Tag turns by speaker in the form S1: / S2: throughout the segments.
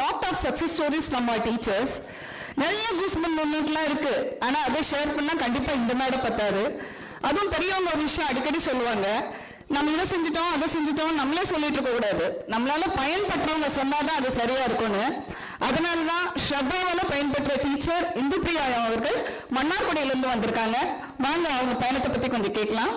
S1: lot of success stories from our teachers. நிறைய கூஸ்பம்ப் மூமெண்ட்லாம் இருக்கு. ஆனா அதை ஷேர் பண்ணா கண்டிப்பா இந்த மேடை பத்தாது. அதுவும் பெரியவங்க ஒரு விஷயம் அடிக்கடி சொல்லுவாங்க, நம்ம இதை செஞ்சுட்டோம் அதை செஞ்சுட்டோம் நம்மளே சொல்லிட்டு இருக்க கூடாது, நம்மளால பயன்பெற்றவங்க சொன்னாதான் அது சரியா இருக்கும்னு. அதனாலதான் ஸ்ரத்தாவால பயன்பெற்ற டீச்சர் இந்துப்பிரியா அவர்கள் மன்னார்குடியிலிருந்து வந்திருக்காங்க. வாங்க அவங்க பயணத்தை பத்தி கொஞ்சம் கேட்கலாம்.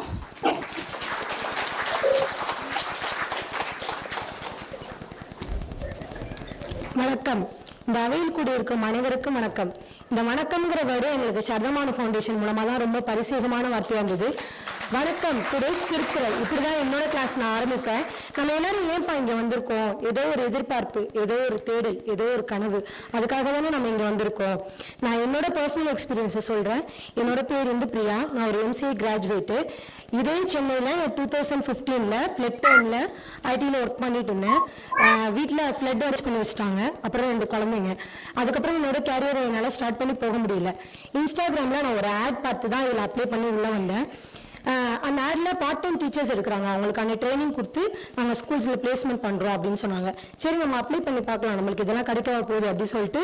S2: வணக்கம். இந்த அவையில் கூடியிருக்கும் அனைவருக்கும் வணக்கம். இந்த வணக்கம்ங்கிற வேர்டு எங்களுக்கு சர்வமான ஃபவுண்டேஷன் மூலமாக தான் ரொம்ப பரிசீகமான வார்த்தையாக இருந்தது. வணக்கம், டுடேஸ் திருக்குறள், இப்படிதான் என்னோட கிளாஸ் நான் ஆரம்பிப்பேன். நம்ம எல்லாரும் ஏன்ப்பா இங்கே வந்திருக்கோம்? ஏதோ ஒரு எதிர்பார்ப்பு, ஏதோ ஒரு தேடல், ஏதோ ஒரு கனவு, அதுக்காக தானே நம்ம இங்கே வந்திருக்கோம். நான் என்னோட பர்சனல் எக்ஸ்பீரியன்ஸை சொல்கிறேன். என்னோட பேர் வந்து பிரியா. நான் ஒரு MCA கிராஜுவேட்டு. இதே சென்னையில் 2015 ஃப்ளட் டைமில் ஐடியில் ஒர்க் பண்ணிட்டு இருந்தேன். வீட்டில் ஃப்ளட் அரெஸ்ட் பண்ணி வச்சுட்டாங்க. அப்புறம் 2 குழந்தைங்க. அதுக்கப்புறம் என்னோட கேரியரை என்னால் ஸ்டார்ட் பண்ணி போக முடியல. இன்ஸ்டாகிராமில் நான் ஒரு ஆட் பார்த்து தான் இதில் அப்ளை பண்ணி உள்ளே வந்தேன். அந்த ஆடில் பார்ட் டைம் டீச்சர்ஸ் இருக்கிறாங்க, அவங்களுக்கான ட்ரைனிங் கொடுத்து நாங்கள் ஸ்கூல்ஸில் பிளேஸ்மெண்ட் பண்ணுறோம் அப்படின்னு சொன்னாங்க. சரி, நம்ம அப்ளை பண்ணி பார்க்கலாம், நம்மளுக்கு இதெல்லாம் கிடைக்கவா போகுது அப்படின்னு சொல்லிட்டு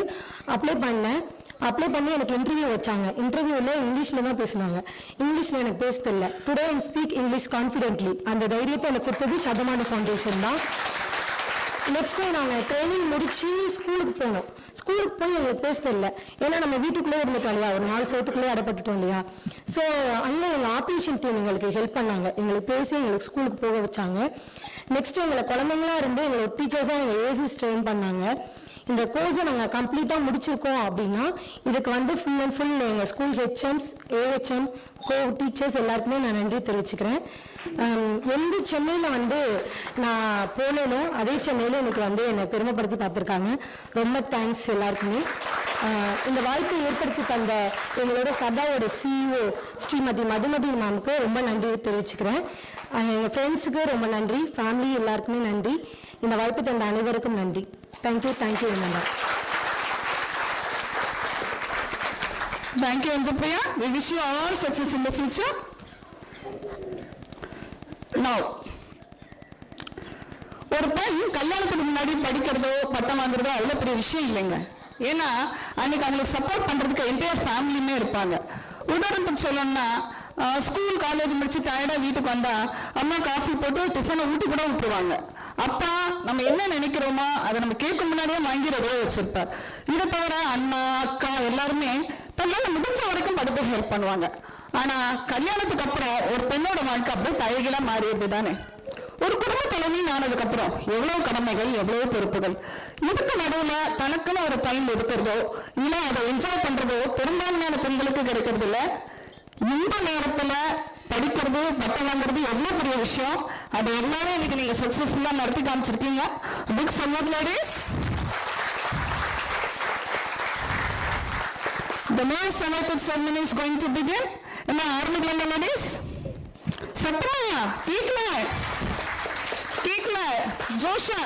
S2: அப்ளை பண்ணேன். அப்ளை பண்ணி எனக்கு இன்டர்வியூ வச்சாங்க. இன்டர்வியூவில் இங்கிலீஷில் தான் பேசினாங்க. இங்கிலீஷில் எனக்கு பேச தெரியல. Today I speak English confidently. அந்த தைரியத்தை எனக்கு கொடுத்தது சதமான ஃபவுண்டேஷன் தான். நெக்ஸ்ட் டைம் நாங்கள் ட்ரைனிங் முடிச்சு ஸ்கூலுக்கு போனோம். ஸ்கூலுக்கு போய் எங்களுக்கு பேச தெரியல. ஏன்னா நம்ம வீட்டுக்குள்ளே இருந்துட்டோம் இல்லையா, ஒரு 4 சவத்துக்குள்ளே அடைப்பட்டுட்டோம் இல்லையா. ஸோ அங்கே எங்கள் ஆப்ரேஷன் டீம் எங்களுக்கு ஹெல்ப் பண்ணாங்க. எங்களுக்கு பேசி எங்களுக்கு ஸ்கூலுக்கு போக வச்சாங்க. நெக்ஸ்ட் எங்களை குழந்தைங்களா இருந்து எங்களோட டீச்சர்ஸாக எங்கள் ஏசிஸ் ட்ரெயின் பண்ணாங்க. இந்த கோர்ஸை நாங்கள் கம்ப்ளீட்டாக முடிச்சிருக்கோம் அப்படின்னா இதுக்கு வந்து ஃபுல் அண்ட் ஃபுல் எங்கள் ஸ்கூல் ஹெச்எம்ஸ், AHM, டீச்சர்ஸ் எல்லாருக்குமே நான் நன்றி தெரிவிச்சுக்கிறேன். எந்த சென்னையில் வந்து நான் போனேனோ அதே சென்னையில் எனக்கு வந்து என்னை பெருமைப்படுத்தி பார்த்துருக்காங்க. ரொம்ப தேங்க்ஸ் எல்லாருக்குமே. இந்த வாய்ப்பை ஏற்படுத்தி தந்த எங்களோட சபாவோட CEO ஸ்ரீமதி மதுமதி மேமுக்கு ரொம்ப நன்றி தெரிவிச்சுக்கிறேன். எங்கள் ஃப்ரெண்ட்ஸுக்கு ரொம்ப நன்றி, ஃபேமிலி எல்லாருக்குமே நன்றி. இந்த வாய்ப்பு தந்த அனைவருக்கும் நன்றி. Thank you. Madam.
S1: Thank you, Antupriya. We wish you all success in the future. Now, ஒரு பெண் கல்யாணத்துக்கு முன்னாடி படிக்கிறதோ பட்டம் வாங்குறதோ அவ்வளோ பெரிய விஷயம் இல்லைங்க. ஏன்னா அன்னைக்கு அவங்களுக்கு சப்போர்ட் பண்றதுக்கு என்டையர் ஃபேமிலியுமே இருப்பாங்க. உதாரணத்துக்கு சொல்லணும்னா, ஸ்கூல் காலேஜ் முடிச்சு டயர்டா வீட்டுக்கு வந்தா அம்மா காஃபி போட்டு டிஃபனை ஊட்டி கூட விட்டுருவாங்க. அப்பா நம்ம என்ன நினைக்கிறோமோ அதை நம்ம கேட்க முன்னாடியே வாங்கி ரெடியாக வச்சிருப்பார். இதை தவிர அண்ணா, அக்கா எல்லாருமே தன்னால முடிஞ்ச வரைக்கும் படிப்புக்கு ஹெல்ப் பண்ணுவாங்க. ஆனா கல்யாணத்துக்கு அப்புறம் ஒரு பெண்ணோட வாழ்க்கை அப்படியே தலைகீழா மாறியது தானே. ஒரு குடும்ப தலைமைன்னு ஆனதுக்கு அப்புறம் எவ்வளவு கடமைகள், எவ்வளவு பொறுப்புகள். இதுக்கு நடுவுல தனக்குன்னு ஒரு டைம் ஒதுக்குறதோ இல்ல அதை என்ஜாய் பண்றதோ பெரும்பான்மையான பெண்களுக்கு கிடைக்கிறது இல்ல. இந்த நேரத்துல படிக்கிறது, பட்டம் வாங்குறது எவ்வளவு பெரிய விஷயம். அது எல்லாரும் இன்னைக்கு நீங்க சக்சஸ்ஃபுல்லா நடத்தி காமிச்சிருக்கீங்க. Big support ladies. The most anointed ceremony is going to begin. என்ன ஆரம்பிக்கலாம் லேடீஸ்? சத்தமா கேட்கல ஜோஷா.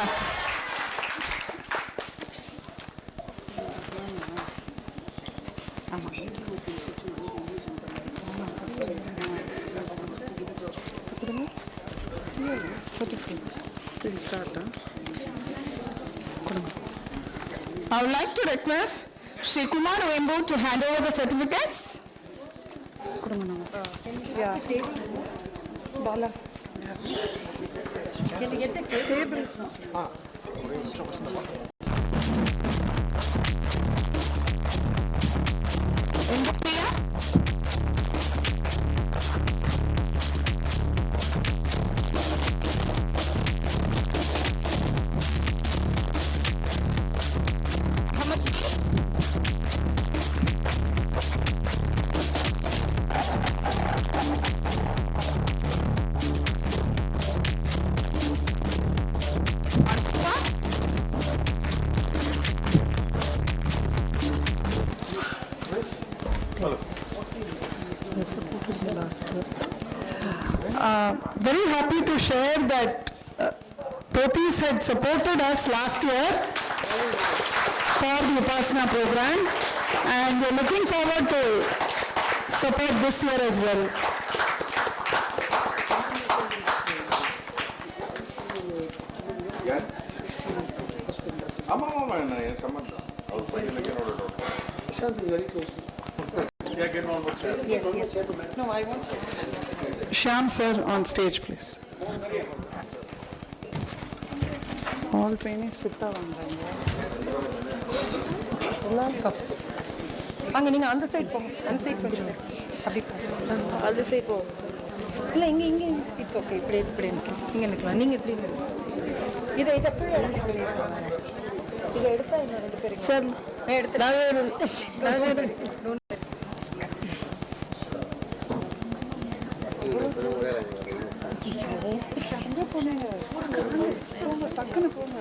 S1: I would like to request Shri Kumar Wembu to hand over the certificates.
S3: Yeah. Bala. Can you get the tables?
S1: Very happy to share that Pothis had supported us last year for the Upasana program, and we're looking forward to support this year as well.
S4: ஆமாம் ஆமாம் என்ன என் சம்மந்தம் அவர் பையனுக்கு என்னோட doubt
S3: Prashant is very close.
S4: Yes.
S3: No, I want to.
S1: Shyam sir on stage, please. All trainees fit ஆவாங்க.
S3: அங்க நீங்க அந்த சைடு போங்க, அந்த சைடு கொஞ்சம் அப்படி அந்த சைடு போங்க. இல்ல இங்க இங்க இட்ஸ் ஓகே. இப்படி நிக்கலாம். இங்க நிக்கலாம். நீங்க எப்படி இதை கீழே எடுத்து இதை எடுத்தா இன்னும் 2 பேருக்கு சார் டக்குன்னு போங்க.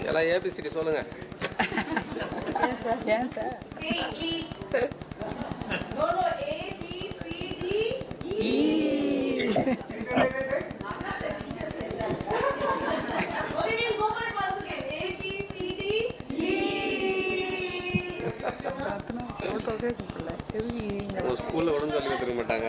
S5: எல்லாம் ஏபிசிடி சொல்லுங்க.
S3: ஏன் சார்
S5: ஸ்கூல்ல ஒழுங்கு சொல்லி கொடுத்துருக்க மாட்டாங்க.